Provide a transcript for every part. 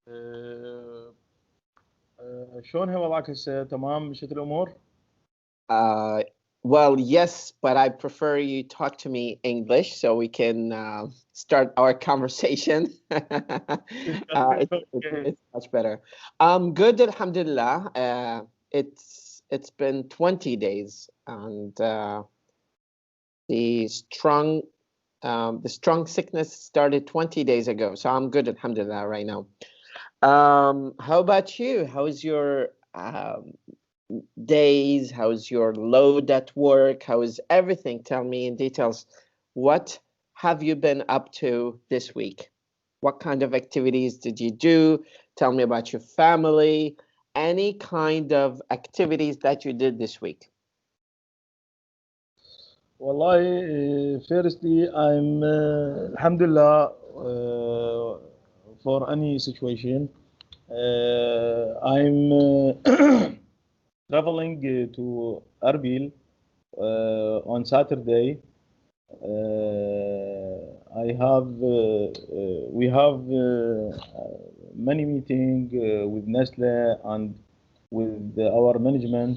آه، شلون هي وضعك هسه؟ تمام مشيت الامور؟ Uh, well, yes, but I prefer you talk to me English so we can start our conversation. اوكي. It's much better. Good, alhamdulillah. It's been 20 days, and the strong the strong sickness started 20 days ago, so I'm good, alhamdulillah, right now. How about you? How's your days? How's your load at work? How is everything? Tell me in details. What have you been up to this week? What kind of activities did you do? Tell me about your family. Any kind of activities that you did this week. والله firstly I'm alhamdulillah for any situation. I'm traveling to Erbil on Saturday. I have we have many meeting with Nestle and with our management.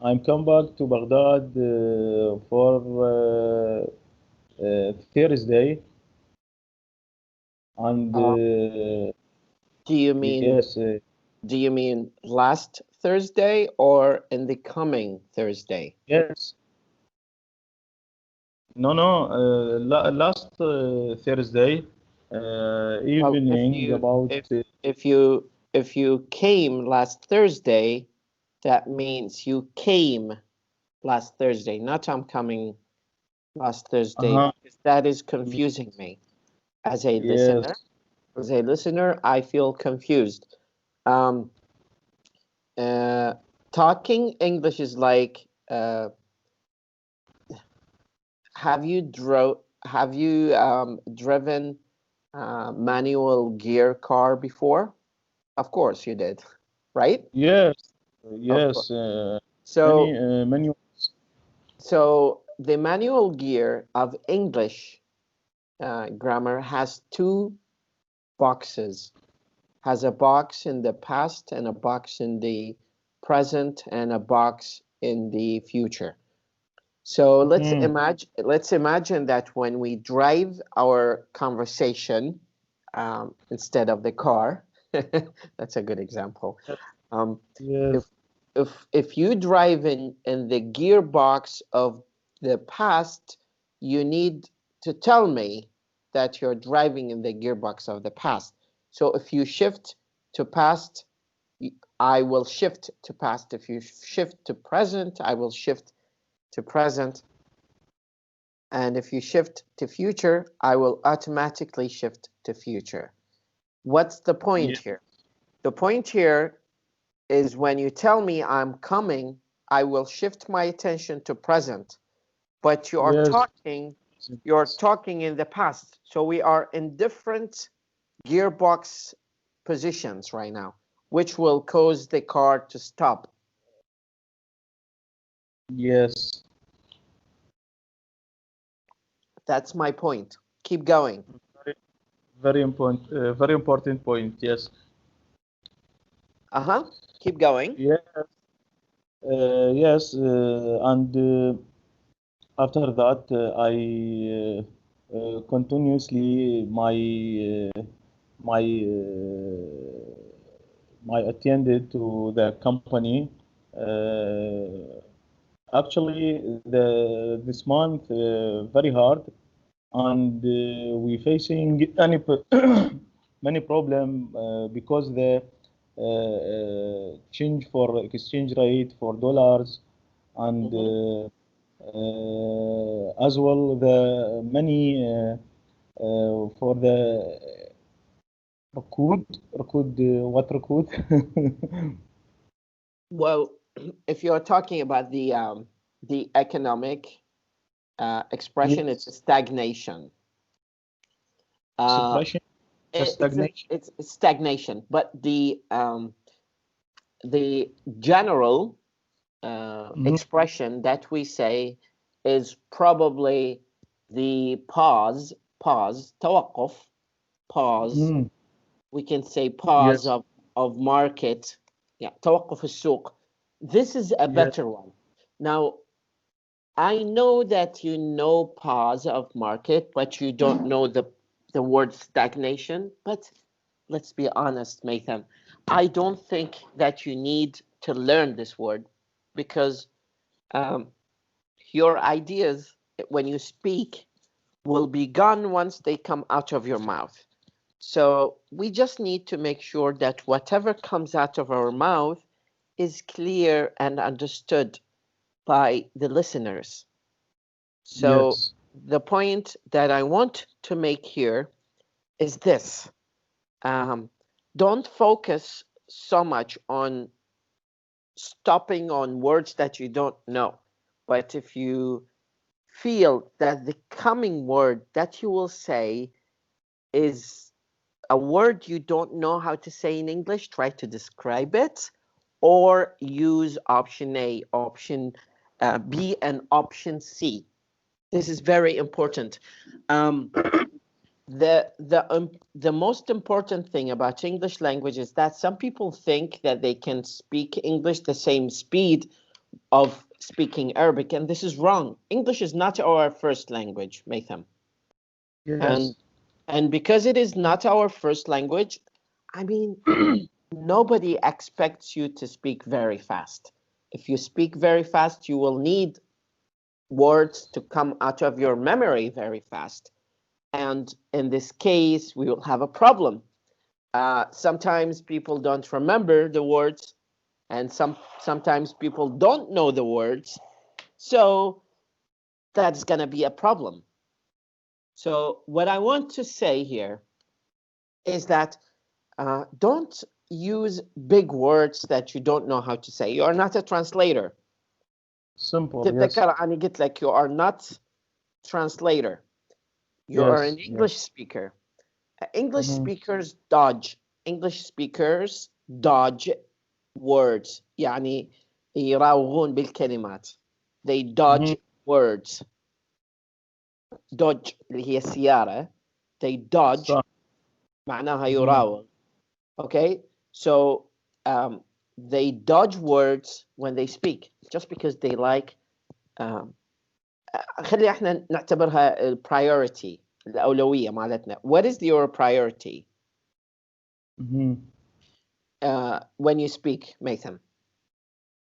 I'm come back to Baghdad for Thursday, and Do you mean yes, do you mean last Thursday or in the coming Thursday? yes, no, last Thursday Well, evening about if you came last Thursday, that means you came last Thursday, not I'm coming last Thursday, because that is confusing me as a listener. yes, As a listener, I feel confused. Um, Talking English is like, have you driven manual gear car before? Of course you did, right? yes, Of yes. course. So Many. so the manual gear of English grammar has two boxes. Has a box in the past and a box in the present and a box in the future. So let's imagine that when we drive our conversation instead of the car, that's a good example. Yes, If you drive in the gearbox of the past, you need to tell me that you're driving in the gearbox of the past. So if you shift to past, I will shift to past. If you shift to present, I will shift to present. And if you shift to future, I will automatically shift to future. What's the point here? The point here is when you tell me I'm coming, I will shift my attention to present. But you're talking in the past. So we are in different gearbox positions right now, which will cause the car to stop. yes. That's my point. Keep going. Very important point. Yes. Keep going. Yes. Yes. And after that, I continuously my attended to the company. Actually, this month very hard, and we facing many problem because the change for exchange rate for dollars, and as well the money for the record what record. Well, if you're talking about the economic expression, it's stagnation. Suppression, stagnation. It's stagnation, but the general expression that we say is probably the pause, توقف, pause. We can say pause Yes. of market. Yeah, توقف السوق. This is a Yes. better one. Now, I know that you know pause of market, but you don't know the word stagnation. But let's be honest, Maytham. I don't think that you need to learn this word because um, your ideas, when you speak, will be gone once they come out of your mouth. So we just need to make sure that whatever comes out of our mouth is clear and understood by the listeners. So Yes. the point that I want to make here is this. Don't focus so much on stopping on words that you don't know. But if you feel that the coming word that you will say is a word you don't know how to say in English, try to describe it or use option A, option B, and option C. This is very important. The most important thing about English language is that some people think that they can speak English the same speed of speaking Arabic, and this is wrong. English is not our first language, Maytham. Yes. And because it is not our first language, I mean, nobody expects you to speak very fast. If you speak very fast, you will need words to come out of your memory very fast. And in this case, we will have a problem. Sometimes people don't remember the words, and sometimes people don't know the words. So that's going to be a problem. So what I want to say here is that don't use big words that you don't know how to say. You are not a translator. Simple. Yes. تتذكر أني قلت لك you are not translator. You are an Yes. English Yes. speaker. English speakers dodge. English speakers dodge words. يعني يراوغون بالكلمات. They dodge words. dodge اللي هي السيارة. They dodge صح. معناها يراوغ. Okay? So they dodge words when they speak just because they like خلي احنا نعتبرها priority الأولوية مالتنا. What is your priority when you speak, Maytham?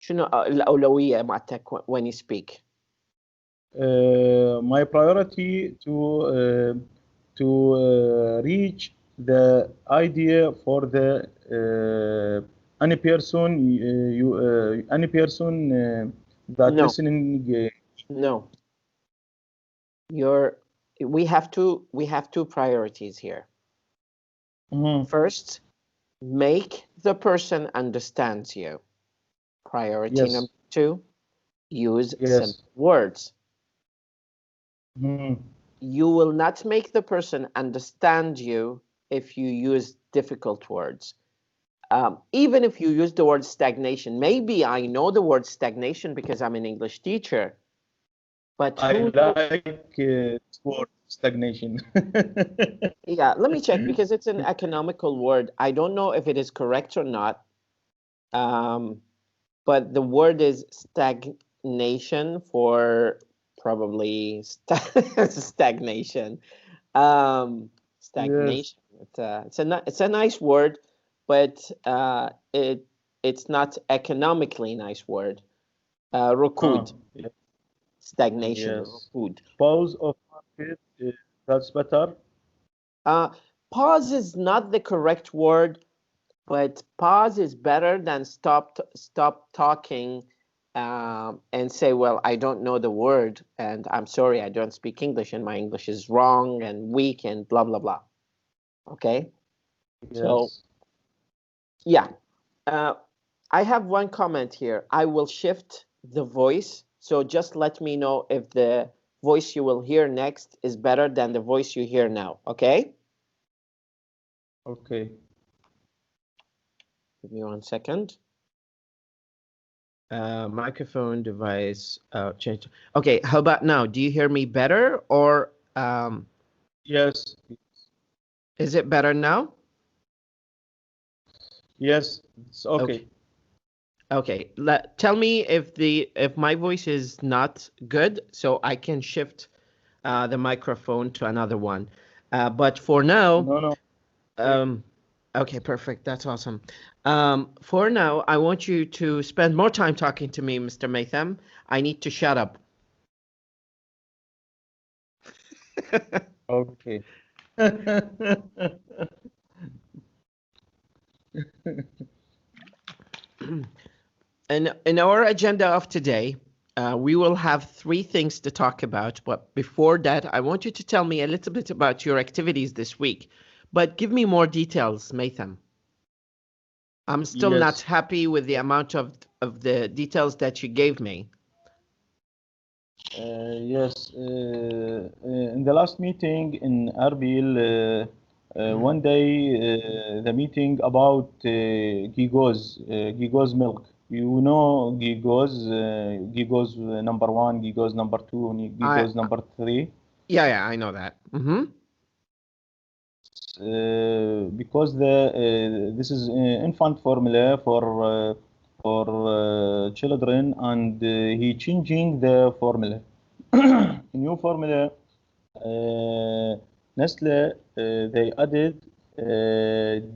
شنو الأولوية مالتك when you speak? My priority to reach the idea for the any person any person that No. listening. No. We have two priorities here. First, make the person understands you. Priority Yes. number 2, use Yes. simple words. You will not make the person understand you if you use difficult words. Even if you use the word stagnation, maybe I know the word stagnation because I'm an English teacher, but I like this word stagnation. yeah, let me check because it's an economical word. I don't know if it is correct or not, but the word is stagnation for probably stagnation. Stagnation. Yes. It's a nice word, but it's not economically nice word. ركود. Yes. Stagnation. Yes. ركود. Pause of market. That's better. Pause is not the correct word, but pause is better than stop talking and say, well, I don't know the word and I'm sorry, I don't speak English and my English is wrong and weak and blah blah blah. Okay. So Yes. yeah, I have one comment here. I will shift the voice, so just let me know if the voice you will hear next is better than the voice you hear now. Okay. Okay. Give me 1 second. Microphone device change. Okay, how about now? Do you hear me better or Yes. Is it better now? Yes, it's okay. Okay. Tell me if my voice is not good, so I can shift the microphone to another one. But for now, No. okay, perfect. That's awesome. For now, I want you to spend more time talking to me, Mr. Maytham. I need to shut up. Okay. In our agenda of today, we will have 3 things to talk about. But before that, I want you to tell me a little bit about your activities this week. But give me more details, Maytham. I'm still not happy with the amount of the details that you gave me. Yes. In the last meeting in Erbil, one day the meeting about Gigo's milk. You know Gigo's number 1, Gigo's number 2, and Gigo's number 3. Yeah, I know that. Because this is infant formula for children, and he changing the formula. New formula. Nestle they added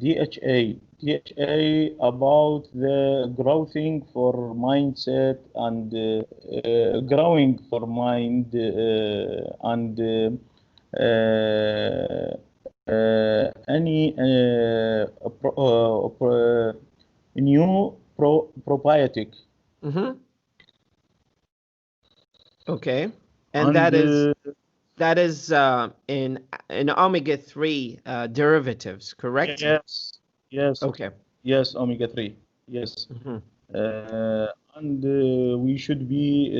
DHA about the growing for mindset and growing for mind and any new probiotic. Okay, and that is in omega-3 derivatives, correct? Yes. Okay. Yes, omega-3. Yes. And we should be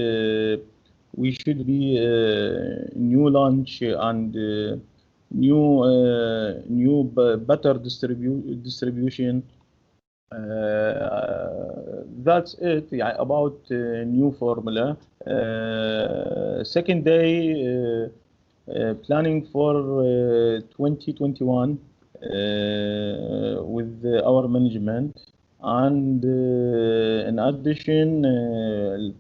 new launch and new better distribution. That's it. Yeah, about new formula. Second day, planning for 2021 with our management, and in addition,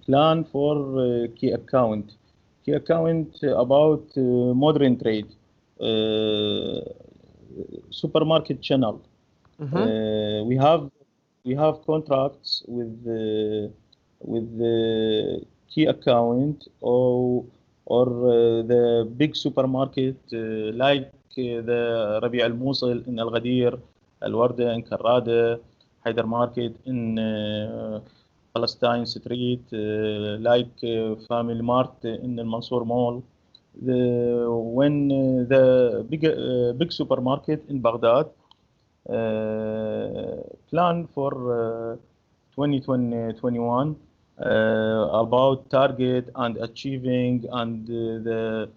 plan for key account about modern trade, supermarket channel. We have contracts with the key account or the big supermarket like the ربيع الموصل in Al Ghadir, Al Warda in Karrada, Haider Market in Palestine Street, like Family Mart in Al Mansour Mall. When the big supermarket in Baghdad plan for 2021 about target and achieving and the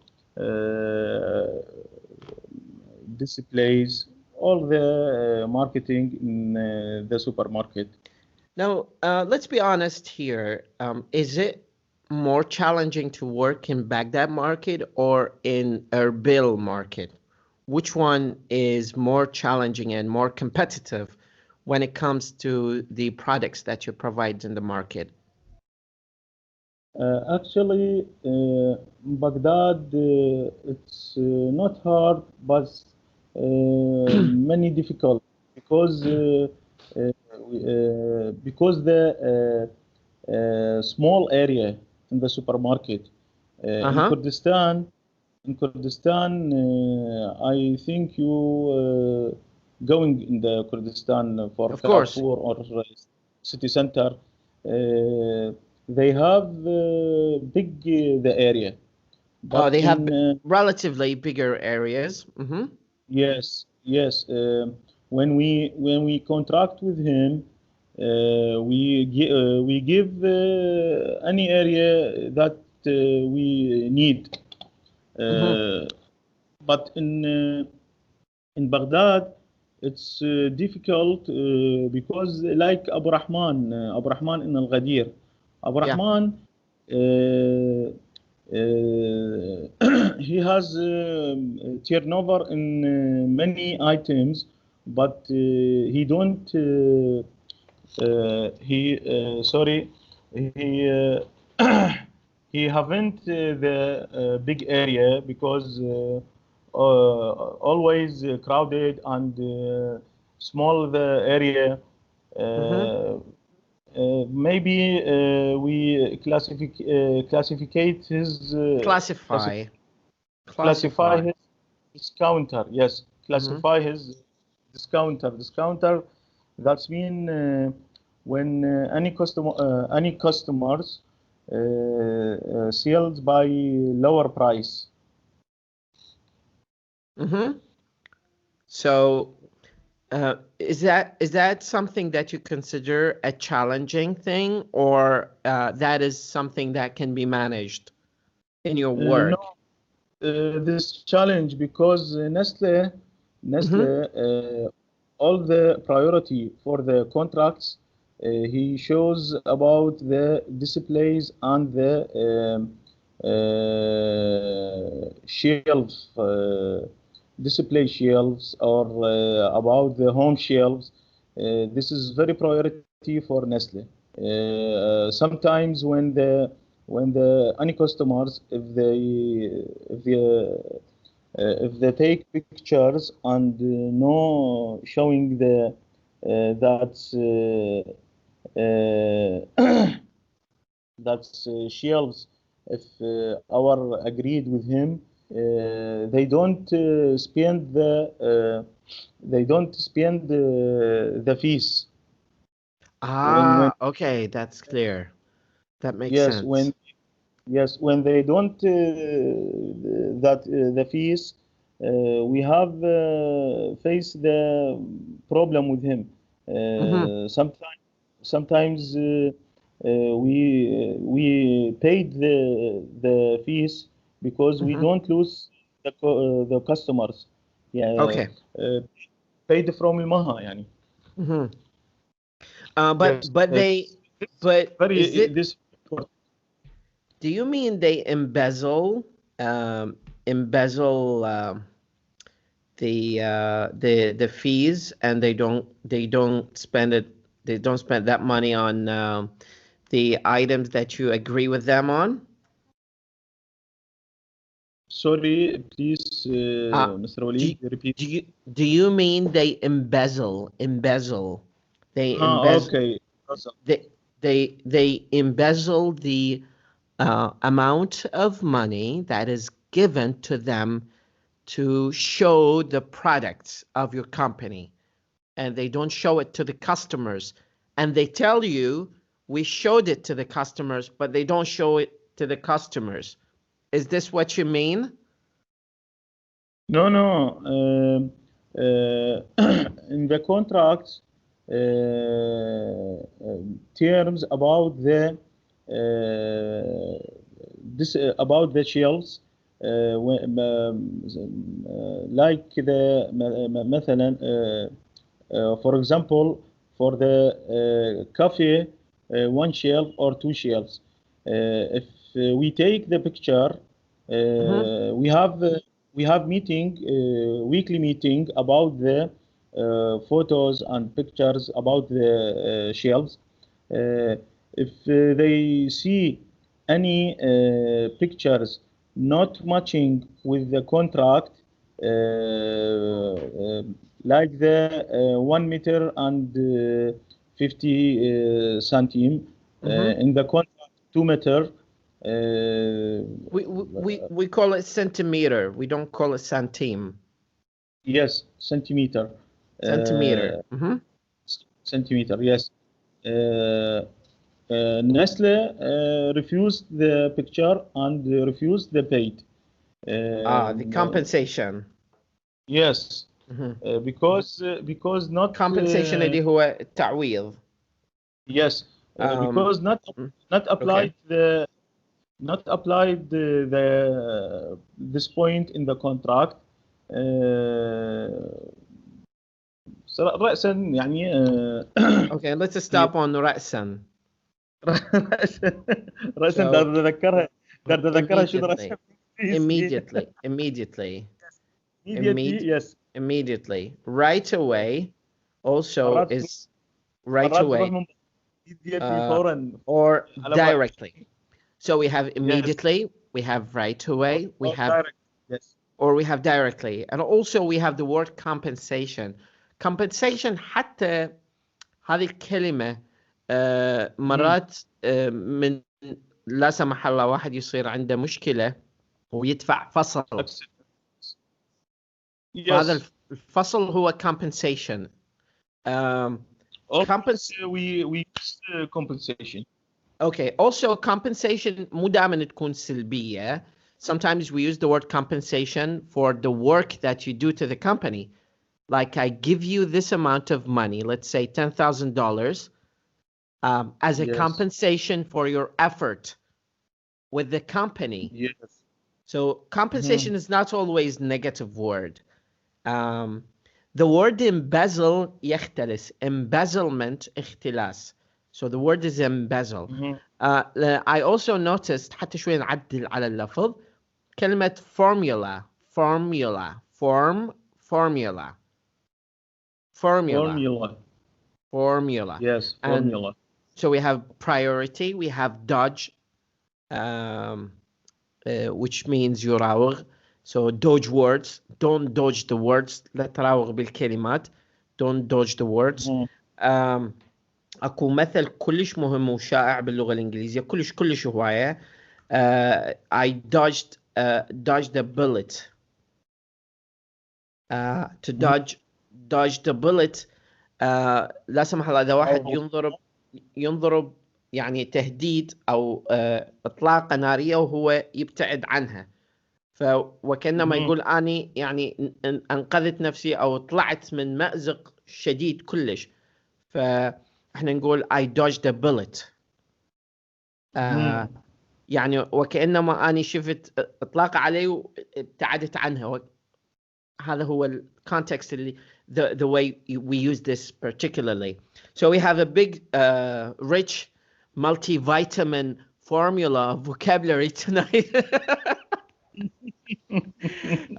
displays, all the marketing in the supermarket. Now, let's be honest here. Is it more challenging to work in Baghdad market or in Erbil market? Which one is more challenging and more competitive when it comes to the products that you provide in the market? Actually, Baghdad, it's not hard, but many difficult because the small area in the supermarket in Kurdistan. I think you going in the Kurdistan for Darfur or city center. They have big the area. But they have relatively bigger areas. Yes. When we contract with him, we give any area that we need. But in Baghdad, it's difficult because like Abu Rahman in Al Ghadir, Abu Rahman he has turnover in many items, but he don't sorry, he haven't the big area, because always crowded and small the area. Maybe we classificate his classify his discounter. Yes, classify his discounter. That's mean when any customers sells by lower price. So is that something that you consider a challenging thing, or that is something that can be managed in your work? No, this challenge, because Nestle all the priority for the contracts, he shows about the displays and the shelf, display shelves, or about the home shelves. This is very priority for Nestle. Sometimes when the any customers, if they take pictures and no showing the that's shelves, if our agreed with him, they don't spend the fees. Okay, that's clear. That makes sense. When they don't the fees, we have faced the problem with him. Sometimes we paid the fees because we don't lose the customers. Yeah. Okay. Paid from المها يعني. Do you mean they embezzle the fees, and they don't spend that money on the items that you agree with them on? Sorry, please, Mr. Walid, repeat. Do you mean they embezzle? They embezzle. Okay. They embezzle the amount of money that is given to them to show the products of your company, and they don't show it to the customers, and they tell you we showed it to the customers, but they don't show it to the customers. Is this what you mean? No. In the contracts, terms about the about the shelves, like the مثلا for example, for the coffee, one shelf or two shelves. If we take the picture, we have meeting, weekly meeting about the photos and pictures about the shelves. If they see any pictures not matching with the contract, like the 1 meter and 50 centimeter, in the contract 2 meter. We call it centimeter. We don't call it centime. Yes, centimeter. Centimeter. Centimeter. Yes. Nestle refused the picture and refused the paid. The compensation. Yes. Because not compensation اللي هو التعويض. Yes. Because not applied this point in the contract. رأسا يعني Okay, let's stop on رأسا. رأسا تذكرها تذكرها شو درسها immediately. yes. Immediately. Right away also مرات is right away or directly. So we have immediately, we have right away, we have direct. Yes. or we have directly, and also we have the word compensation. Compensation حتى هذه الكلمة مرات من لا سمح الله واحد يصير عنده مشكلة ويدفع فصل. هذا الفصل هو compensation. we use compensation. Okay. Also compensation مو دائما تكون سلبية. Sometimes we use the word compensation for the work that you do to the company. Like I give you this amount of money, let's say $10,000, as a compensation for your effort with the company. Yes. So compensation is not always negative word. The word embezzle يختلس. Embezzlement اختلاس. So the word is embezzle. I also noticed حتى شوي نعدل على اللفظ كلمة formula. Yes, formula. And so we have priority, we have dodge, which means يراوغ. So dodge words, don't dodge the words. لا تراوغ بالكلمات. Don't dodge the words. أكو مثل كلش مهم وشائع باللغة الإنجليزية كلش هواية. I dodged the bullet. To dodge the bullet. لا سمح الله إذا واحد ينضرب يعني تهديد أو إطلاق نارية وهو يبتعد عنها. وكأنما يقول أني يعني أنقذت نفسي أو طلعت من مأزق شديد كلش. فإحنا نقول I dodged the bullet. يعني وكأنما أني شفت إطلاق علي وابتعدت عنها. هذا هو الكونتكست اللي the way we use this particularly. So we have a big rich multivitamin formula of vocabulary tonight.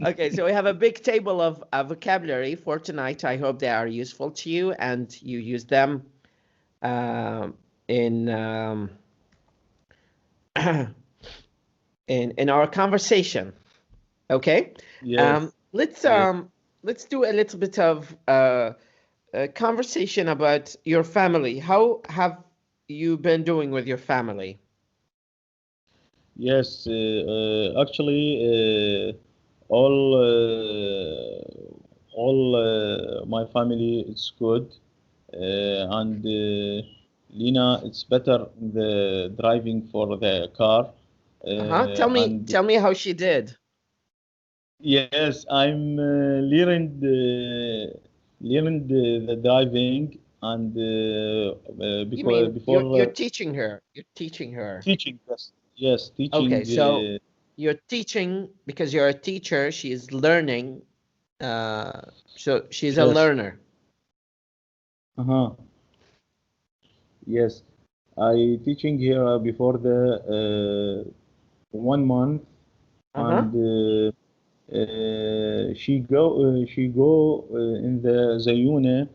Okay, so we have a big table of vocabulary for tonight. I hope they are useful to you and you use them in our conversation. Okay. Yes. Let's do a little bit of a conversation about your family. How have you been doing with your family? Yes, actually, all my family is good, and Lina, it's better the driving for the car. Tell me how she did. Yes, I'm learning the driving, and because before you're teaching her. Teaching, yes, teaching. Okay, so you're teaching because you're a teacher. She is learning, so she's a learner. Yes, I teaching here before the 1 month, and she go in the Zayune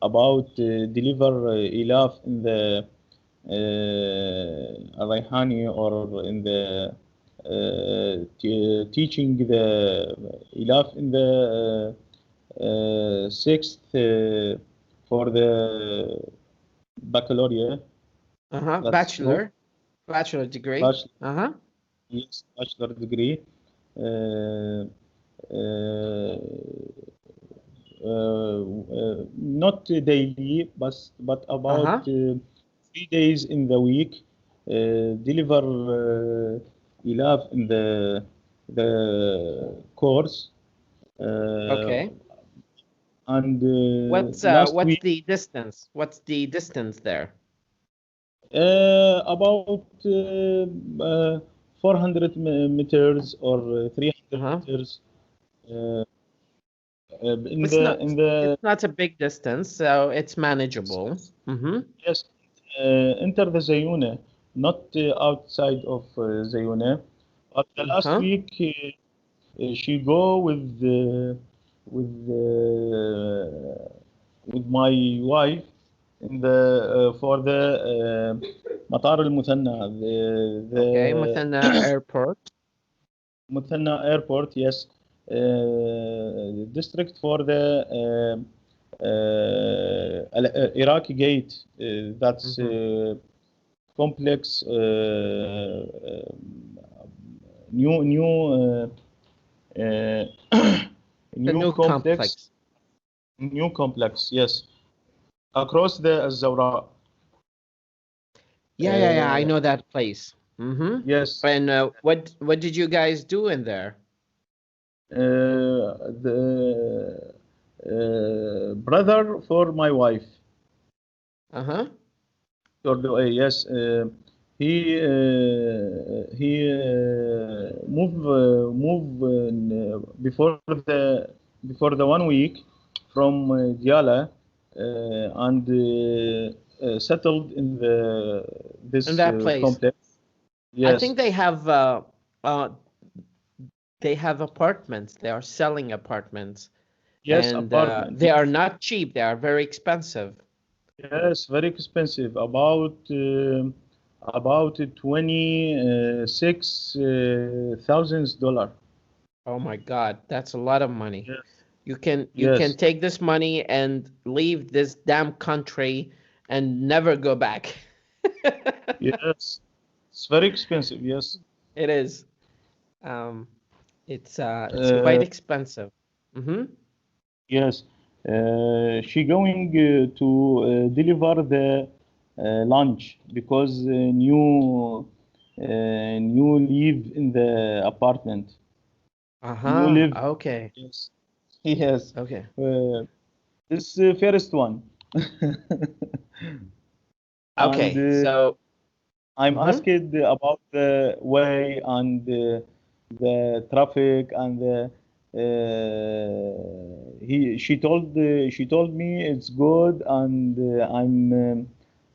about deliver ilaf in the Rayhani or in the teaching the ilaf in the 6th for the baccalaureate. Bachelor degree. Yes, bachelor degree. Not daily, but about 3 days in the week. Deliver ilaf in the course. Okay. And what's the distance? What's the distance there? About 400 meters or 300 meters. It's not a big distance, so it's manageable. Yes, enter the Zayune, not outside of Zayune. But the last week she go with my wife in the for the مطار المثنى Okay, Muthanna Airport. Muthanna Airport, yes. District for the Iraqi Gate. That's complex. New complex. New complex, yes. Across the Zawra. Yeah, I know that place. Yes. And what did you guys do in there? The brother for my wife. Yes. He move before the 1 week from Diyala and settled in this that place. Complex. Yes. I think they have apartments. They are selling apartments. Yes, and apartments. They are not cheap. They are very expensive. Yes, very expensive. About $26,000. Oh my God, that's a lot of money. Yes. You can take this money and leave this damn country and never go back. Yes, it's very expensive. Yes, it is. It's quite expensive. Yes, she going to deliver the lunch because new live in the apartment. New live. Okay. Yes. Yes. Okay. This first one. Okay. And, so I'm asked about the way and the traffic and she told me it's good and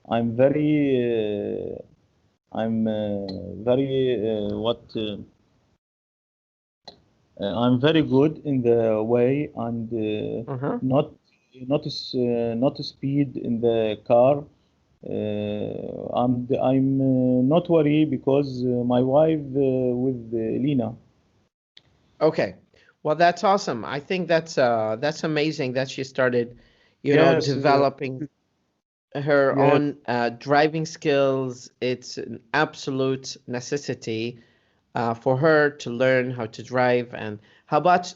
I'm very I'm very good in the way and not speed in the car. I'm not worried because my wife with Lena. Okay, well that's awesome. I think that's amazing that she started, developing her own driving skills. It's an absolute necessity for her to learn how to drive. And how about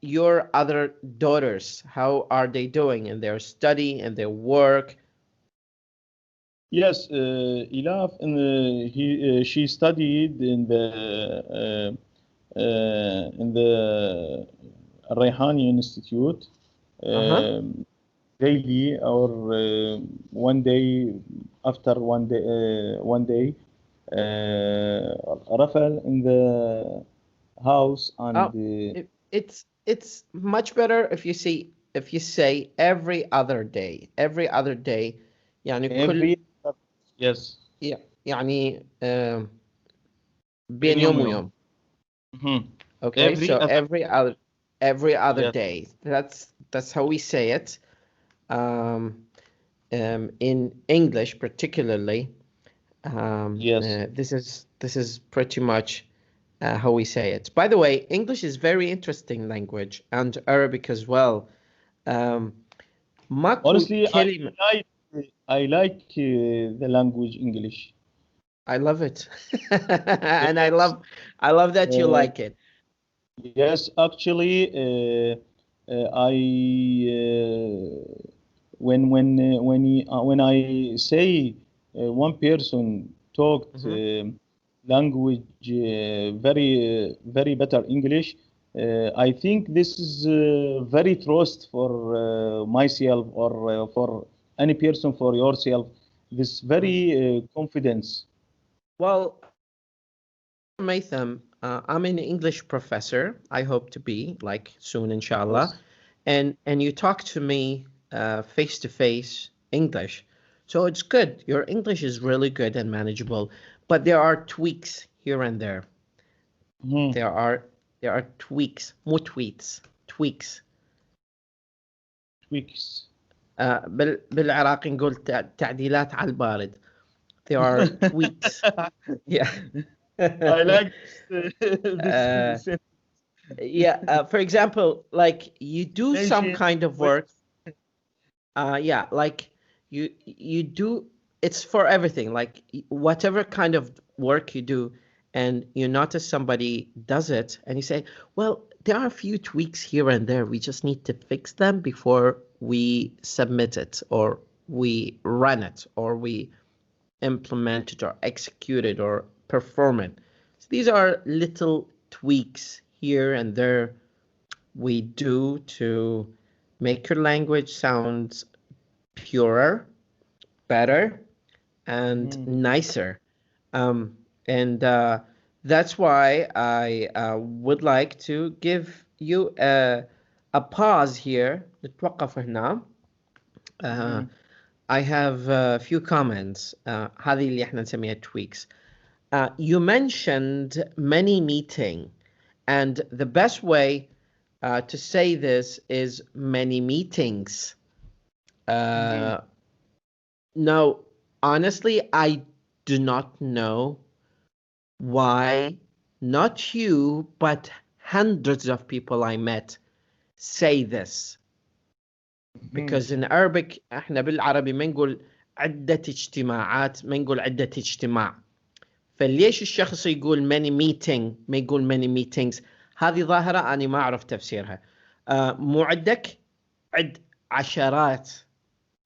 your other daughters? How are they doing in their study and their work? Yes, Ilaf, she studied in the Rayhani Institute daily or one day after one day. Rafael in the house and it's much better if you say every other day. يعني every yes يعني بين يوم ويوم. Okay, so every other day. That's how we say it. In English, particularly, this is pretty much how we say it. By the way, English is very interesting language, and Arabic as well. Honestly, I like the language English. I love it, and I love that you like it. Yes, actually, I when I say one person talked language very better English, I think this is very trust for myself or for any person for yourself. This very confidence. Well, Maitham, I'm an English professor. I hope to be like soon, inshallah. Yes. And you talk to me face to face English, so it's good. Your English is really good and manageable, but there are tweaks here and there. there are tweaks مو tweets tweaks بالعراقي نقول تعديلات على البارد. There are tweaks. Yeah. I like this. Yeah. For example, like you do some kind of work. Yeah, like you do. It's for everything. Like whatever kind of work you do, and you notice somebody does it, and you say, "Well, there are a few tweaks here and there. We just need to fix them before we submit it, or we run it, or we implement it, or execute it, or perform it." So these are little tweaks here and there we do to make your language sound purer, better, and nicer. And that's why I would like to give you a pause here. نتوقف هنا. I have a few comments. هذه اللي احنا نسميها tweaks. You mentioned many meeting, and the best way to say this is many meetings. Now, honestly, I do not know why not you, but hundreds of people I met say this. Because in Arabic احنا بالعربي ما نقول عدة اجتماعات، ما نقول عدة اجتماع. فليش الشخص يقول many meeting ما يقول many meetings؟ هذه ظاهرة أنا ما أعرف تفسيرها. مو عدك، عد عشرات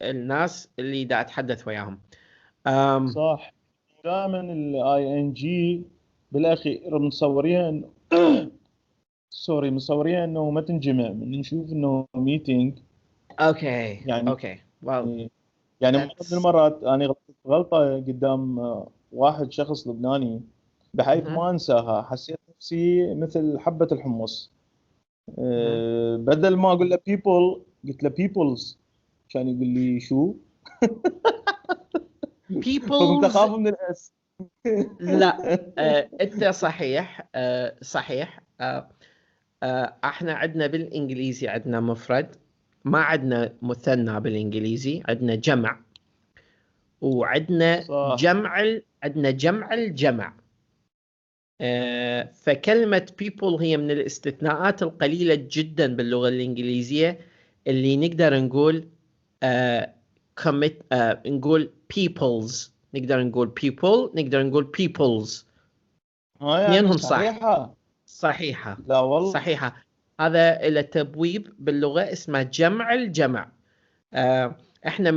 الناس اللي دا أتحدث وياهم. صح. دائما الاي ان جي بالاخير مصورين سوري مصورين انه ما تنجمع من نشوف انه ميتينج. اوكي يعني اوكي يعني من المرات انا غلطه قدام واحد شخص لبناني بحيث ما انساها. حسيت نفسي مثل حبه الحمص. بدل ما اقول له people قلت له peoples كان يقول لي شو peoples. كنت اخاف من الاس. لا انت صحيح. صحيح. احنا عندنا بالانجليزي عندنا مفرد، ما عندنا مثنى بالانجليزي، عندنا جمع، وعندنا عندنا جمع الجمع. فكلمة people هي من الاستثناءات القليلة جدا باللغة الإنجليزية اللي نقدر نقول نقول peoples، نقدر نقول people، نقدر نقول peoples. يعني صحيحة. صحيحة. لا والله صحيحة. هذا إلى تبويب باللغة اسمه جمع الجمع. احنا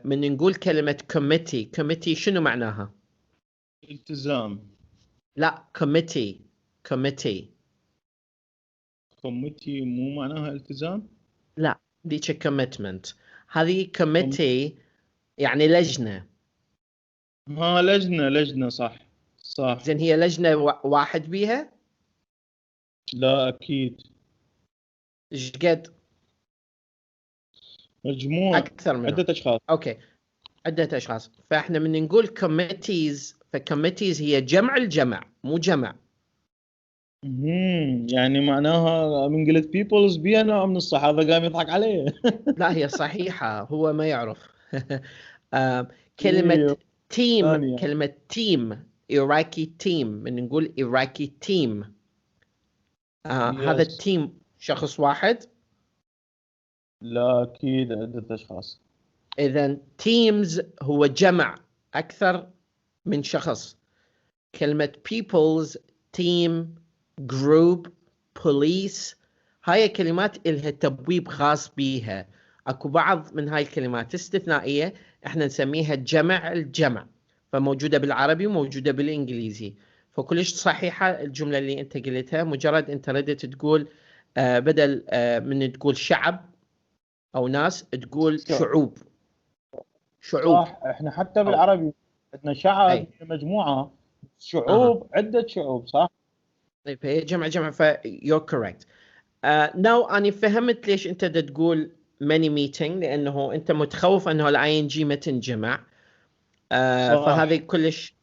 من نقول كلمة committee شنو معناها؟ التزام. لا committee مو معناها التزام؟ لا ديك commitment. هذه committee يعني لجنة. لجنة صح. زين هي لجنة واحد بيها؟ لا أكيد. إيش قد؟ مجموعة أكثر من عدة أشخاص. أوكي عدة أشخاص. فإحنا من نقول committees، فcommittees هي جمع الجمع مو جمع. يعني معناها من قلت peoples بيها نوع من الصحافة قام يضحك عليه. لا هي صحيحة، هو ما يعرف. كلمة team، كلمة team Iraqi team، من نقول Iraqi team. هذا التيم شخص واحد؟ لا أكيد عدة أشخاص. إذن teams هو جمع أكثر من شخص. كلمة peoples، team، group، police، هاي كلمات إلها تبويب خاص بيها. أكو بعض من هاي الكلمات استثنائية إحنا نسميها جمع الجمع، فموجودة بالعربي وموجودة بالإنجليزي. فكلش صحيحة الجملة اللي أنت قلتها. مجرد أنت ردت تقول بدل من تقول شعب أو ناس تقول شعوب. صح. إحنا حتى بالعربي عندنا شعب مجموعة، شعوب عدة شعوب صح. فهي جمع you're correct. now أنا فهمت ليش أنت تقول many meeting، لأنه أنت متخوف أنه ال ING ما تنجمع. صح. فهذه كلش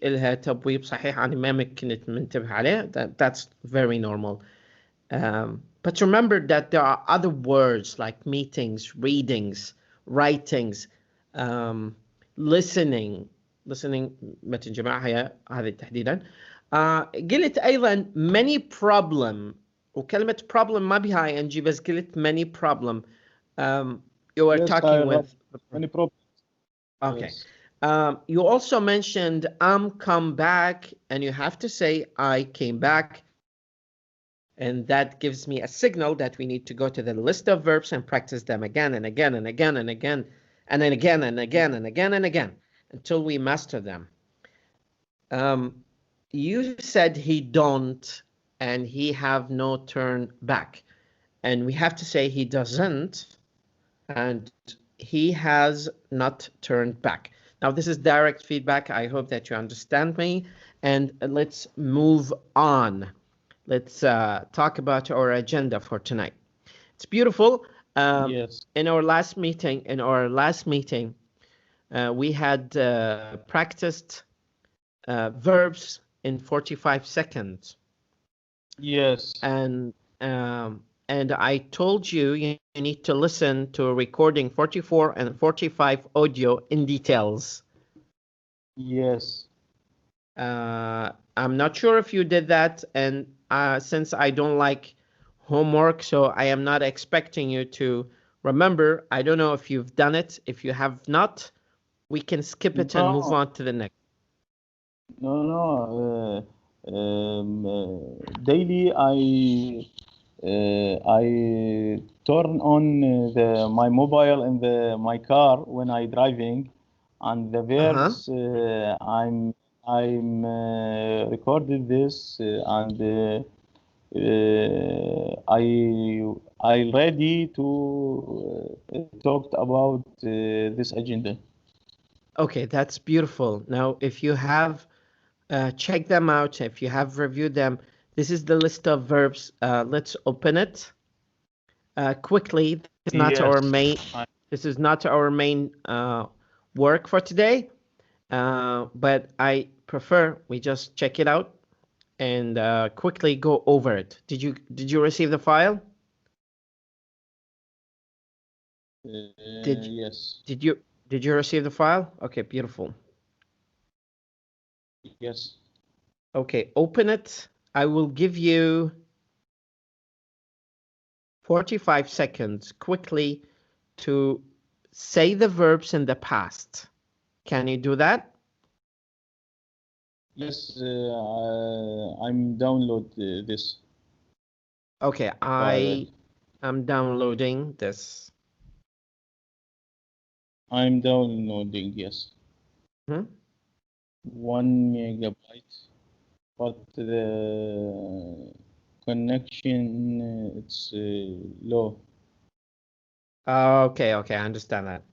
إلها تبويب صحيح. أنا ما كنت منتبه عليه. That's very normal. But remember that there are other words like meetings, readings, writings, listening متى جماعة هذه تحديدا. قلت أيضا many problem، وكلمة problem ما بها ing بس قلت many problem. You were Yes, talking with many problems. Okay. Yes. You also mentioned I'm come back, and you have to say I came back. And that gives me a signal that we need to go to the list of verbs and practice them again and again and again and again and then again and again and again and again until we master them. You said he don't and he have no turn back. And we have to say he doesn't and he has not turned back. Now, this is direct feedback. I hope that you understand me. And let's move on. Let's talk about our agenda for tonight. It's beautiful. Yes. In our last meeting, we had practiced verbs in 45 seconds. Yes. And I told you you need to listen to a recording 44 and 45 audio in details. Yes. I'm not sure if you did that, and since I don't like homework, so I am not expecting you to remember. I don't know if you've done it. If you have not, we can skip it and move on to the next. No. Daily I turn on my mobile in my car when I driving, and the verbs I'm recorded this and I ready to talk about this agenda. Okay, that's beautiful. Now, if you have checked them out, if you have reviewed them, this is the list of verbs. Let's open it quickly. This is not our main. This is not our main work for today, but I prefer we just check it out and quickly go over it. Did you receive the file? Yes. Did you receive the file? Okay, beautiful. Yes. Okay, open it. I will give you 45 seconds quickly to say the verbs in the past. Can you do that? Yes, I'm download this. Okay, I am downloading this. I'm downloading, yes. 1 megabyte, but the connection it's low. Okay, I understand that.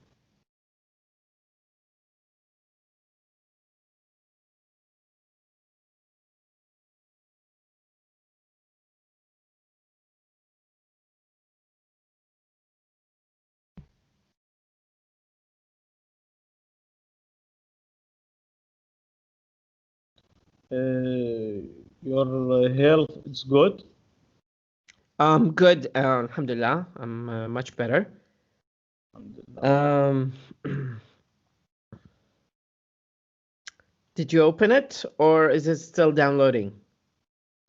Your health is good? Good. Alhamdulillah, I'm much better. Did you open it or is it still downloading?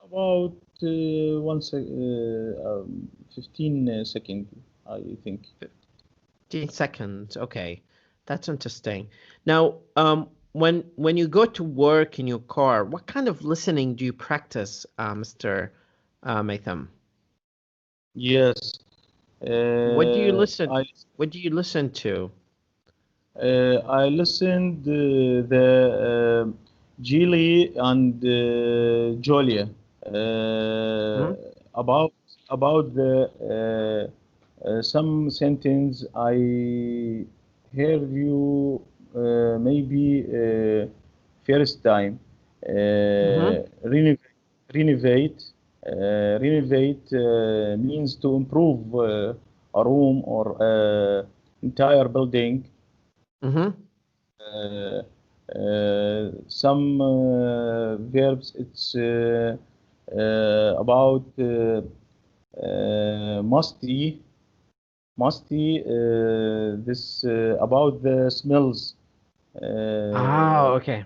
About 15 seconds, I think. 15 seconds. Okay, that's interesting. Now, when you go to work in your car, what kind of listening do you practice, Mr. Maitham? Yes. What do you listen? What do you listen to? I listened the Gili and Julia about the some sentence I heard you maybe first time renovate means to improve a room or entire building. some verbs, it's about musty, this about the smells. Okay.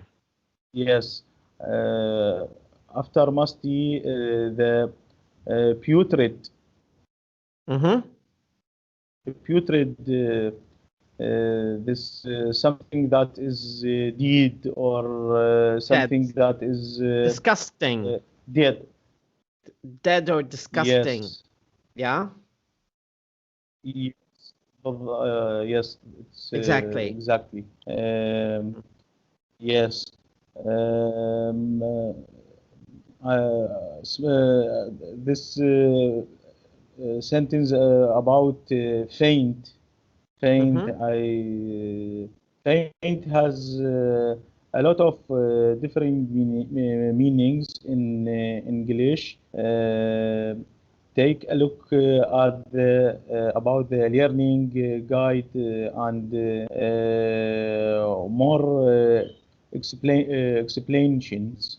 Yes. After musty, the putrid. Putrid, this something that is dead, or something that is disgusting. Dead. Dead or disgusting. Yes. Yeah. Yes. Yes. It's, exactly. Exactly. Yes. This sentence about faint. Faint. Faint has a lot of different meanings in English. Take a look at the about the learning guide and more explanations.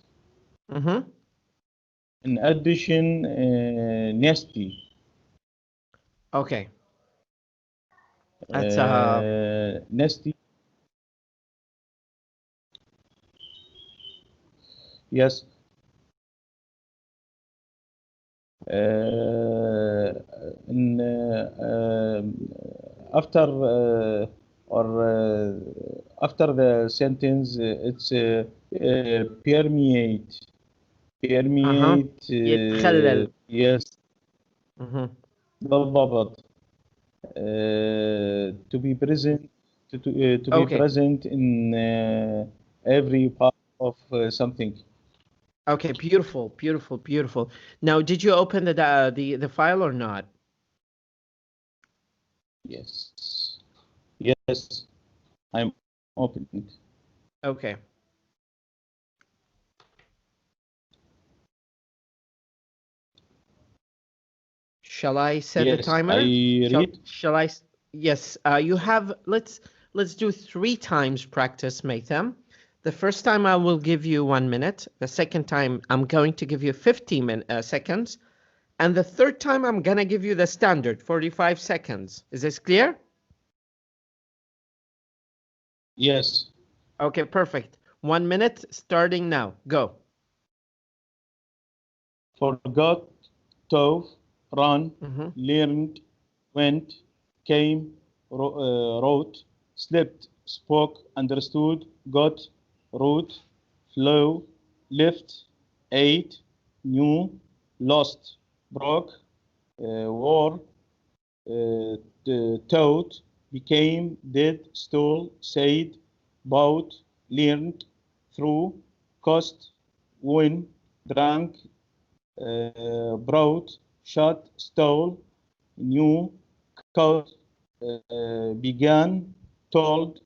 In addition, nasty. Okay. That's nasty. Yes. After after the sentence, it's permeate. Permeate. يتخلل. Yes. بالضبط. To be present. To be present in every part of something. Okay, beautiful, beautiful, beautiful. Now, did you open the file or not? Yes. Yes, I'm opening. Okay. Shall I set the timer? I read. Shall I? Yes. You have. Let's do 3 times practice, Maytham. The first time I will give you 1 minute. The second time I'm going to give you 15 seconds. And the third time I'm going to give you the standard, 45 seconds. Is this clear? Yes. Okay, perfect. 1 minute starting now. Go. Forgot, tove, run, learned, went, came, wrote, slept, spoke, understood, got, wrote, flew, left, ate, knew, lost, broke, wore, taught, became, did, stole, said, bought, learned, through, cost, win, drank, brought, shot, stole, knew, caught, began, told,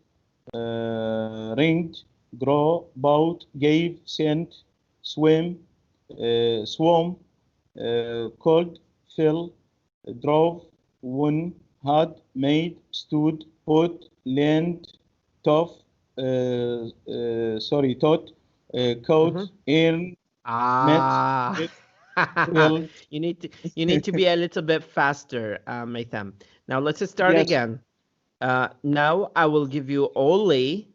ringed, grow, bought, gave, sent, swim, swam, called, fill, drove, won, had, made, stood, put, lent, taught, caught, earned, met, you need to be a little bit faster, Maytham. Now let's start again. Now I will give you only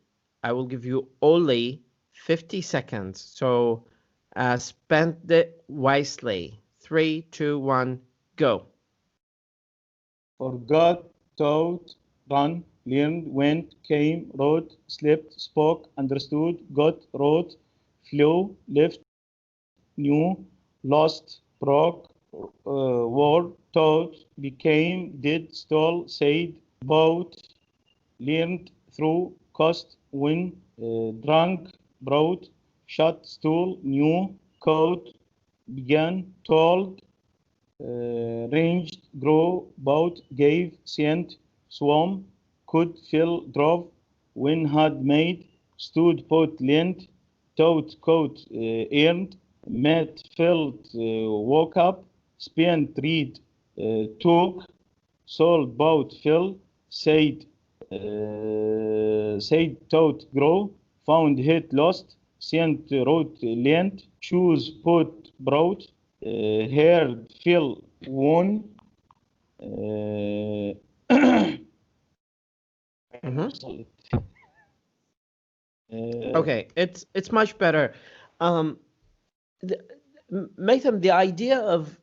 50 seconds. So spend it wisely. 3, 2, 1, go. Forgot, taught, run, learned, went, came, wrote, slept, spoke, understood, got, wrote, flew, left, knew, lost, broke, wore, taught, became, did, stole, said, bought, learned, through, cost, win, drank, brought, shut, stole, knew, caught, began, told, ranged, grow, bought, gave, sent, swam, could, fill, drove, when, had, made, stood, put, lent, taught, caught, earned, met, felt, woke up, spent, read, took, sold, bought, fill, said, said, taught, grow, found, hit, lost, sent, wrote, lent, choose, put, brought, heard, feel, won. Okay, it's much better. Maitham, the idea of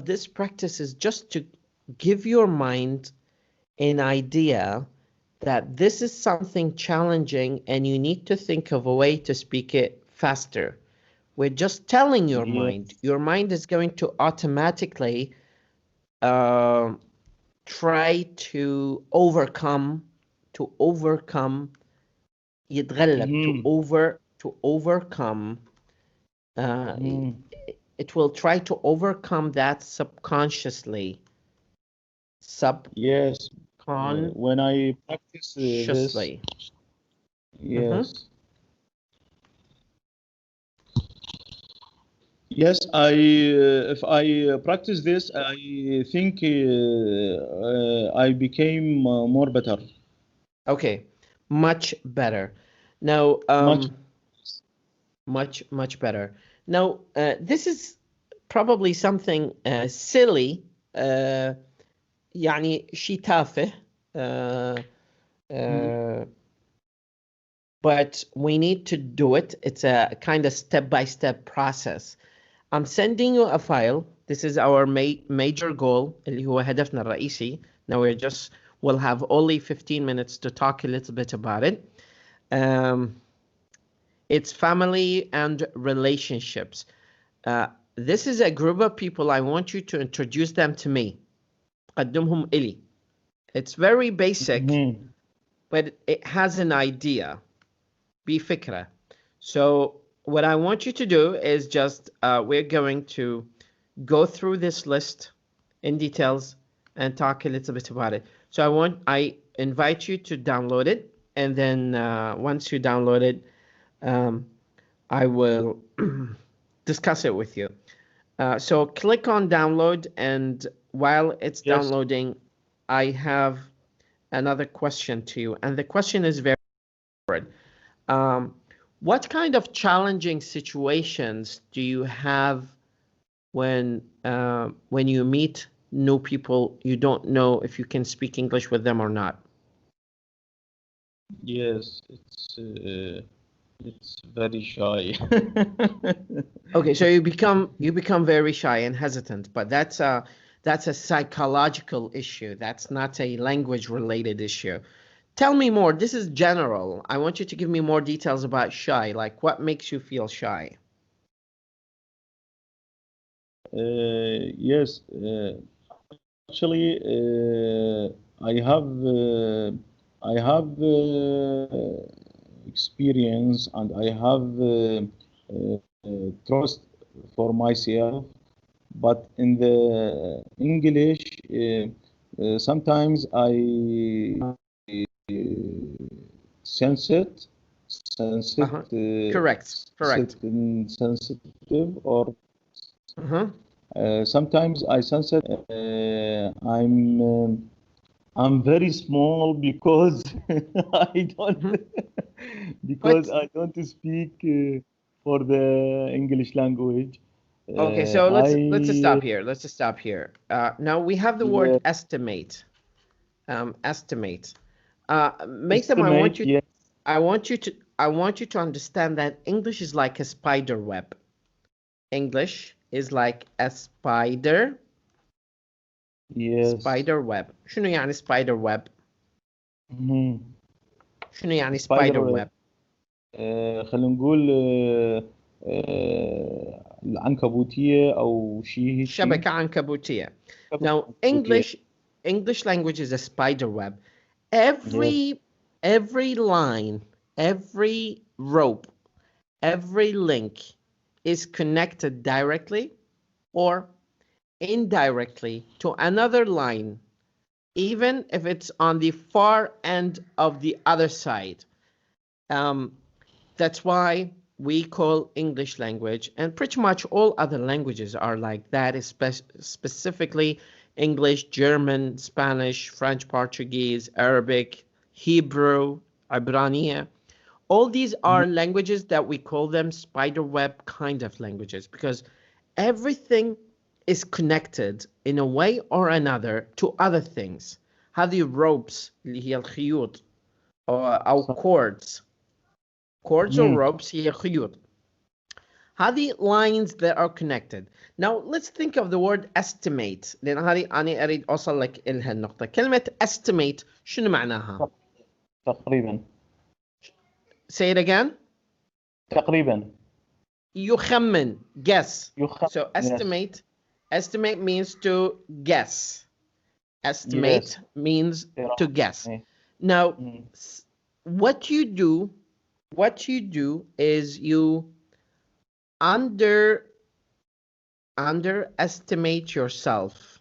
this practice is just to give your mind an idea that this is something challenging and you need to think of a way to speak it faster. We're just telling your mind. Your mind is going to automatically try to overcome, يتغلب, to overcome. It will try to overcome that subconsciously. Yes. When I practice this, yes. Yes, if I practice this, I think I became more better. Okay, much better. Now, much better. Now, this is probably something silly, يعني شيء تافه, but we need to do it. It's a kind of step-by-step process. I'm sending you a file. This is our major goal, اللي هو هدفنا الرئيسي. Now we'll have only 15 minutes to talk a little bit about it. It's family and relationships. This is a group of people. I want you to introduce them to me. قدمهم إلي. It's very basic, but it has an idea. بفكرة. So what I want you to do is just, we're going to go through this list in details and talk a little bit about it. So I invite you to download it, and then once you download it, I will discuss it with you. So click on download, and while it's downloading, I have another question to you, and the question is very important. What kind of challenging situations do you have when you meet new people? You don't know if you can speak English with them or not. Yes, it's very shy. Okay, so you become very shy and hesitant, but that's a psychological issue. That's not a language related issue. Tell me more. This is general. I want you to give me more details about shy. Like, what makes you feel shy? Yes, actually, I have experience, and I have trust for myself. But in the English, sometimes I sensitive or sometimes I sense it. I'm very small because I don't speak for the English language. Okay, so let's just stop here. Let's just stop here. Now we have the word estimate. Estimate. Make them. I want you to understand that English is like a spider web. English is like a spider. Yes. Spider web. شنو يعني spider web؟ شنو يعني spider web؟ خلينا نقول العنكبوتية أو شيء. شبكة عنكبوتية. Now English language is a spider web. Every line, every rope, every link is connected directly or indirectly to another line, even if it's on the far end of the other side. That's why we call English language, and pretty much all other languages are like that, specifically English, German, Spanish, French, Portuguese, Arabic, Hebrew, Ibraniya. All these are languages that we call them spiderweb kind of languages because everything is connected in a way or another to other things. هذه ropes اللي هي الخيوط أو cords or ropes هي خيوط. هذه lines that are connected. Now let's think of the word estimate لأن هذه أنا أريد أوصل لك إلها النقطة. كلمة estimate شنو معناها؟ تقريبا. Say it again. تقريبا. يخمن, guess. So estimate. Estimate means to guess. Estimate means to guess. Now, what you do is you underestimate yourself.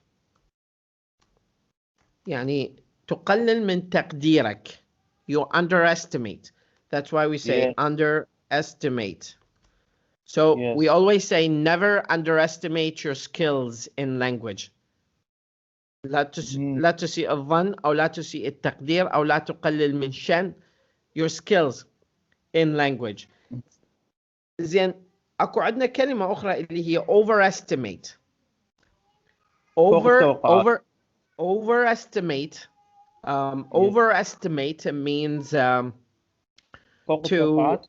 يعني تقلل من تقديرك. You underestimate. That's why we say underestimate. So we always say never underestimate your skills in language. لا تسيء الظن أو لا تسيء التقدير أو لا تقلل من شأن your skills in language. زين أكو عندنا كلمة أخرى اللي هي overestimate. Overestimate. Overestimate means to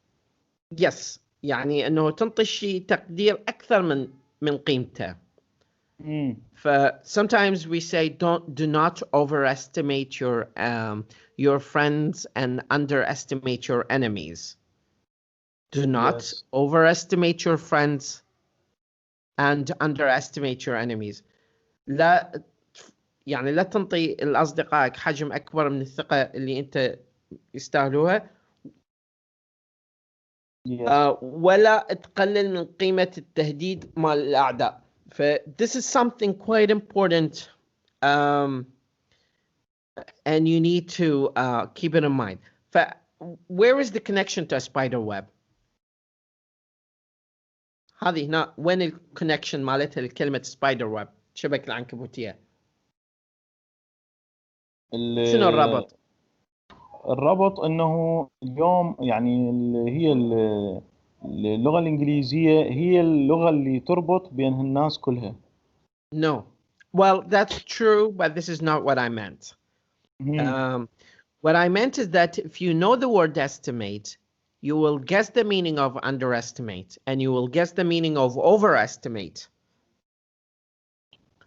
يعني انه تنطي الشيء تقدير اكثر من قيمته. Sometimes we say do not overestimate your friends and underestimate your enemies. Do not overestimate your friends and underestimate your enemies. لا يعني لا تنطي لأصدقائك حجم أكبر من الثقة اللي أنت يستاهلوها. ولا تقلل من قيمة التهديد مال الأعداء. This is something quite important and you need to keep it in mind. Where is the connection to a spider web? هذه هنا وين الكونكشن مالتها لكلمة spider web شبكة العنكبوتية؟ شنو الربط؟ الربط انه اليوم يعني هي اللغة الإنجليزية هي اللغة اللي تربط بين الناس كلها. No. Well, that's true, but this is not what I meant. What I meant is that if you know the word estimate, you will guess the meaning of underestimate, and you will guess the meaning of overestimate.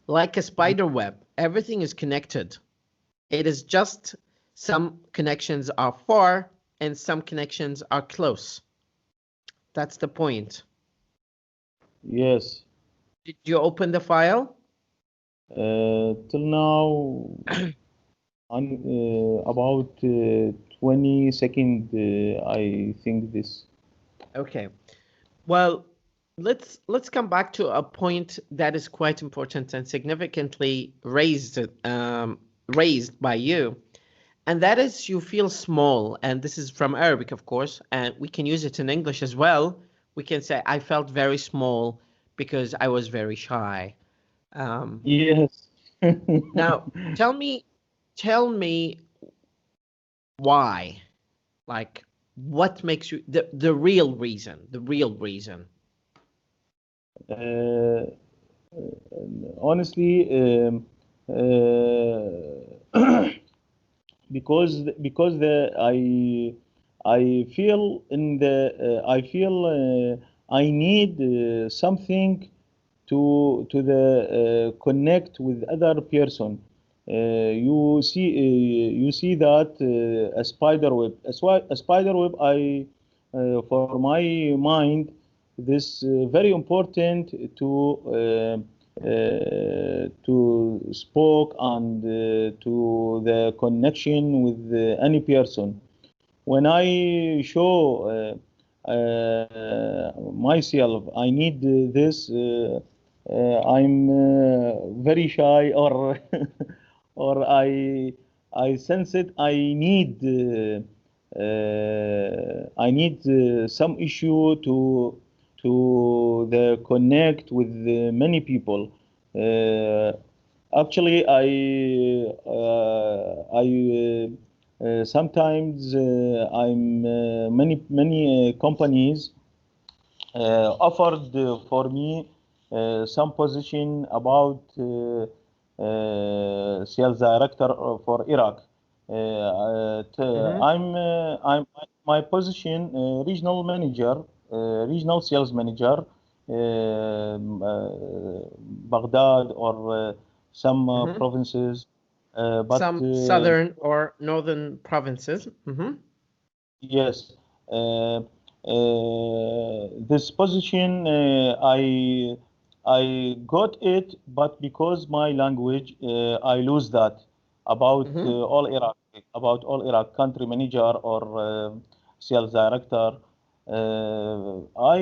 Like a spider web, everything is connected. It is just some connections are far and some connections are close. That's the point. Yes. Did you open the file? Till now, on about 20 seconds, I think this. Okay. Well, let's come back to a point that is quite important and significantly raised by you, and that is you feel small. And this is from Arabic, of course, and we can use it in English as well. We can say I felt very small because I was very shy. Yes. Now, tell me why, like what makes you the real reason, honestly, because I feel I need something to the connect with other person. You see that a spider web. A spider web. For my mind, this very important to spoke and to the connection with any person. When I show myself, I need this. I'm very shy, or or I sense it. I need some issue to the connect with many people. Actually, Sometimes many companies offered for me some position about sales director for Iraq. I'm my position regional manager, regional sales manager, Baghdad or some provinces, but some southern or northern provinces. Yes, this position I got it, but because my language I lose that about all Iraq country manager or sales director. I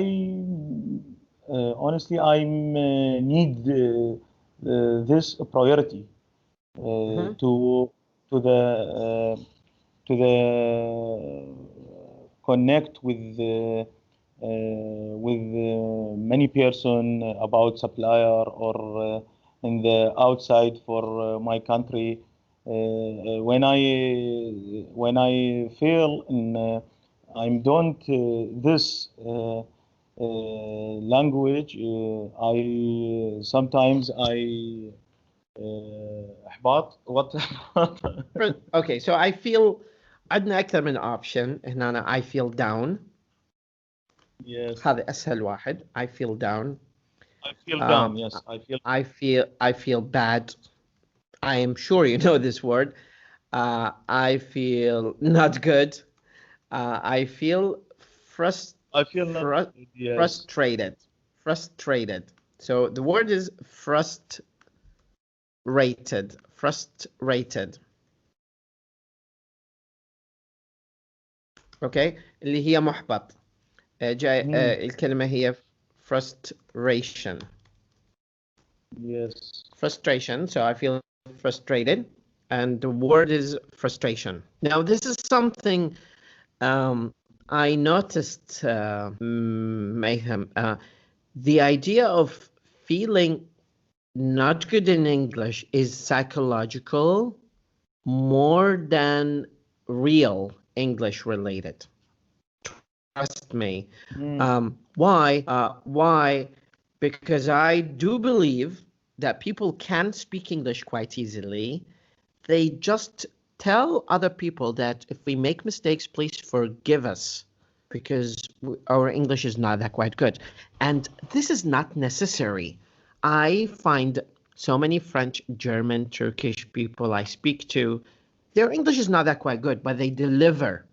honestly I need this priority to the connect with many person about supplier or in the outside for my country. When I feel I'm don't this language, I sometimes I احباط what Okay, so I feel عندنا أكثر من option هنا. أنا I feel down. Yes. هذا أسهل واحد. I feel down. I feel down. Yes, I feel bad. I am sure you know this word. I feel not good. I feel yes. frustrated. Frustrated. So the word is frustrated. Frustrated. Okay. اللي هي محبط. جاي الكلمة هي frustration. Yes. Frustration. So I feel frustrated, and the word is frustration. Now this is something I noticed, Mayhem. The idea of feeling not good in English is psychological more than real English related. Trust me. Why? Why? Because I do believe that people can speak English quite easily. They just tell other people that if we make mistakes, please forgive us because our English is not that quite good. And this is not necessary. I find so many French, German, Turkish people I speak to, their English is not that quite good, but they deliver.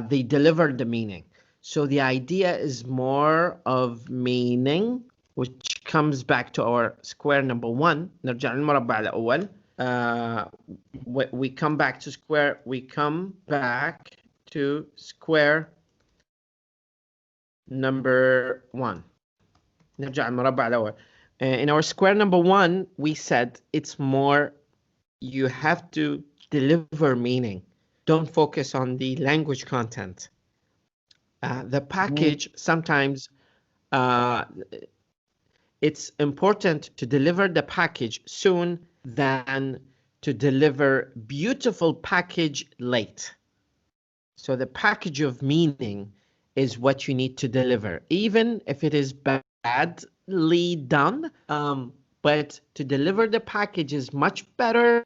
They deliver the meaning. So the idea is more of meaning, which comes back to our square number 1. نرجع للمربع الأول. We come back to square. We come back to square number 1. نرجع المربع الأول. In our square number 1, we said it's more you have to deliver meaning. Don't focus on the language content. The package, sometimes it's important to deliver the package soon than to deliver beautiful package late. So the package of meaning is what you need to deliver, even if it is badly done. But to deliver the package is much better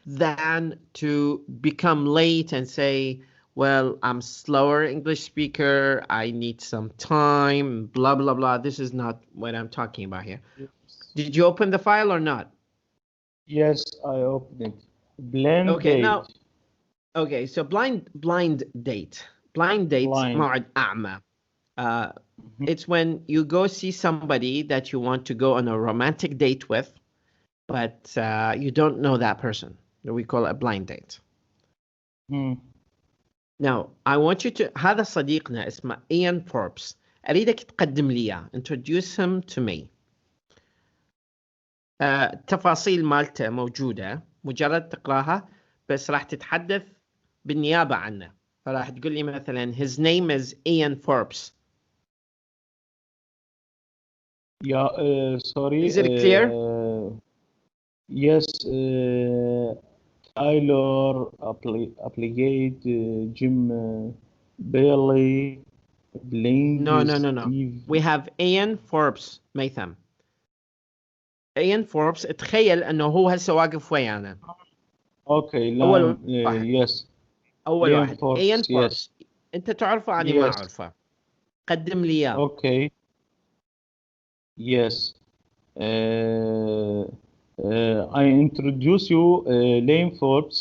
than to become late and say, well, I'm slower English speaker, I need some time, blah, blah, blah. This is not what I'm talking about here. Yes. Did you open the file or not? Yes, I opened it. Blind date. Now, okay, so blind date. Blind date, موعد أعمى. It's when you go see somebody that you want to go on a romantic date with, but you don't know that person. We call it a blind date. Now, I want you to... هذا صديقنا اسمه Ian Forbes. أريدك تقدم لي إياه. Introduce him to me. التفاصيل مالته موجودة. مجرد تقراها بس راح تتحدث بالنيابة عنه. فراح تقول لي مثلا his name is Ian Forbes. Yeah, sorry. Is it clear? Yes. Taylor, Applegate, Jim Bailey, Bling, No. We have Ian Forbes ميثم. Ian Forbes تخيل انه هو هسه واقف ويانا. اوكي اول واحد. يس. اول واحد Ian Forbes. يس. انت تعرفه انا ما اعرفه. قدم لي اياه. اوكي. يس. I introduce you Liam Forbes,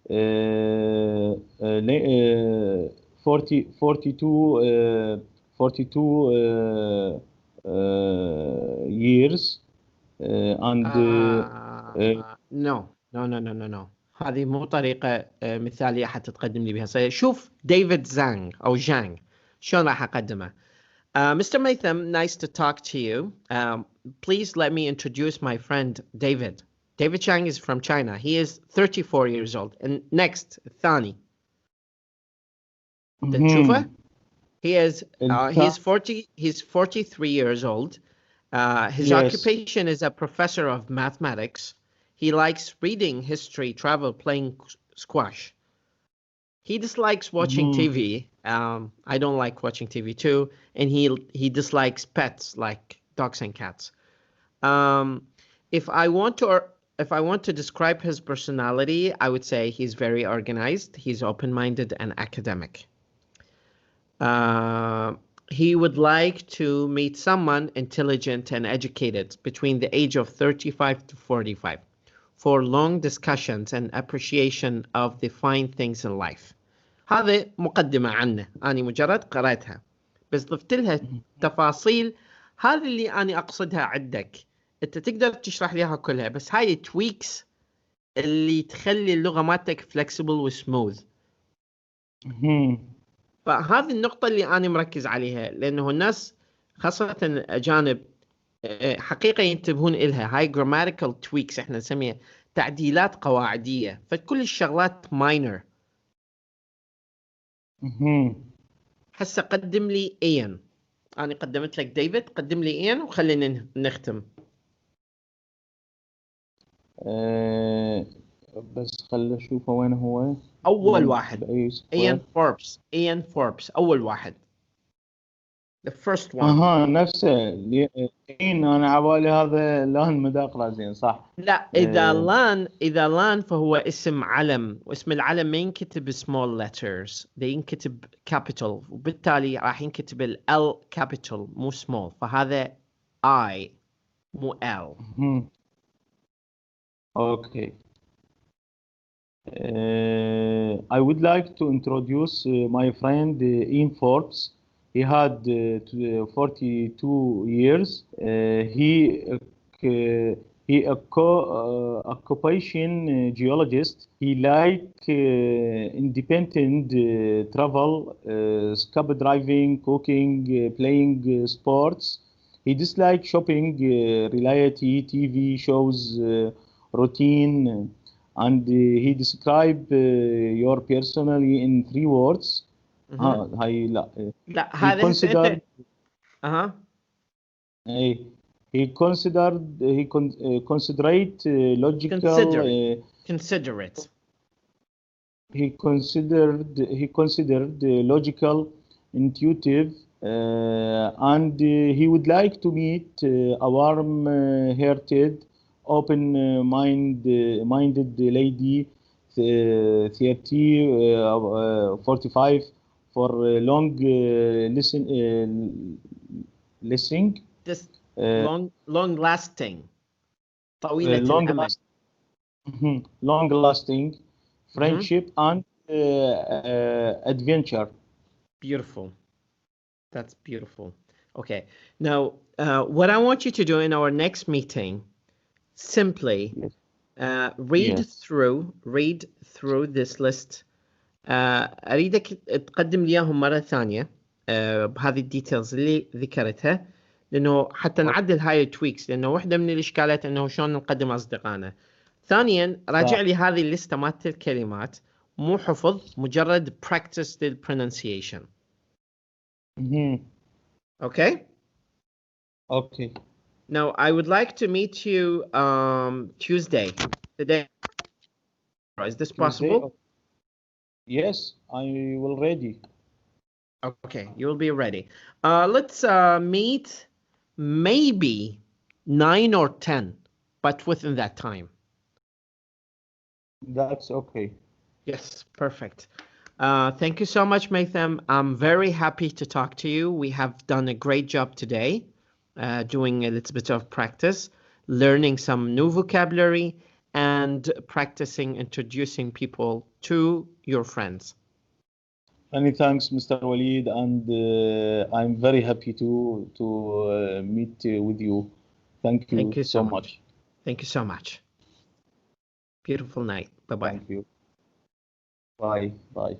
42 years and No. هذه مو طريقة مثالية حتى تقدم لي بها. شوف ديفيد زانغ أو جانغ شلون راح أقدمه. Mr. Matham, nice to talk to you. Please let me introduce my friend David. David Chang is from China. He is 34 years old. And next, Thani. تشوفه? He's 43 years old. His occupation is a professor of mathematics. He likes reading history, travel, playing squash. He dislikes watching TV. I don't like watching TV too. And he dislikes pets like dogs and cats. If I want to describe his personality, I would say he's very organized. He's open-minded and academic. He would like to meet someone intelligent and educated between the age of 35 to 45 for long discussions and appreciation of the fine things in life. هذا مقدمة عنه. أنا مجرد قرأتها بس ضفت لها تفاصيل. هذه اللي أنا أقصدها عندك. أنت تقدر تشرح ليها كلها بس هاي تويكس اللي تخلي اللغة مالتك flexible وسموث. فهذه النقطة اللي أنا مركز عليها لأنه الناس خاصة الأجانب حقيقة ينتبهون إلها. هاي grammatical tweaks إحنا نسميها تعديلات قواعدية. فكل الشغلات minor. هسه قدم لي إيان. أنا قدمت لك ديفيد. قدم لي إيان وخلينا نختم. بس خلي أشوفه وين هو. أول واحد إيان فوربس أول واحد. The first one. نفسه لين أنا عبالي هذا لان مداقرة زين صح. لا إذا لان فهو اسم علم واسم العلم ما ينكتب small letters. ده ينكتب capital وبالتالي راح ينكتب ال L capital مو small. فهذا I مو L. Okay. I would like to introduce my friend Ian Forbes. He had 42 years. He occupation geologist. He like independent travel, scuba diving, cooking, playing sports. He dislike shopping, reality TV shows, routine. And he described your personality in 3 words. هاي لا. هذا considered. He considerate logical. Considerate. He considered logical, intuitive, and he would like to meet a warm-hearted, open-minded lady, 45, for long listening. Long lasting. طويلة الأمد. Long lasting friendship and adventure. Beautiful. That's beautiful. Okay. Now, what I want you to do in our next meeting, simply read through this list. أريدك تقدم لي إياهم مرة ثانية بهذه الديتيلز اللي ذكرتها لأنه حتى نعدل هاي التويكس لأنه واحدة من الإشكالات أنه شلون نقدم أصدقائنا. ثانيا راجع لي هذه الليستة مالت الكلمات مو حفظ مجرد practice للpronunciation. Okay? Okay. Now I would like to meet you Tuesday. The day Is this Tuesday? possible? Yes, I will ready. Okay, you will be ready. Let's meet maybe 9 or 10, but within that time. That's okay. Yes, perfect. Thank you so much, Maytham. I'm very happy to talk to you. We have done a great job today, doing a little bit of practice, learning some new vocabulary, and practicing introducing people to your friends. Many thanks, Mr. Walid, and I'm very happy to meet with you. Thank you so much. Thank you so much. Beautiful night. Bye-bye. Thank you. Bye. Bye.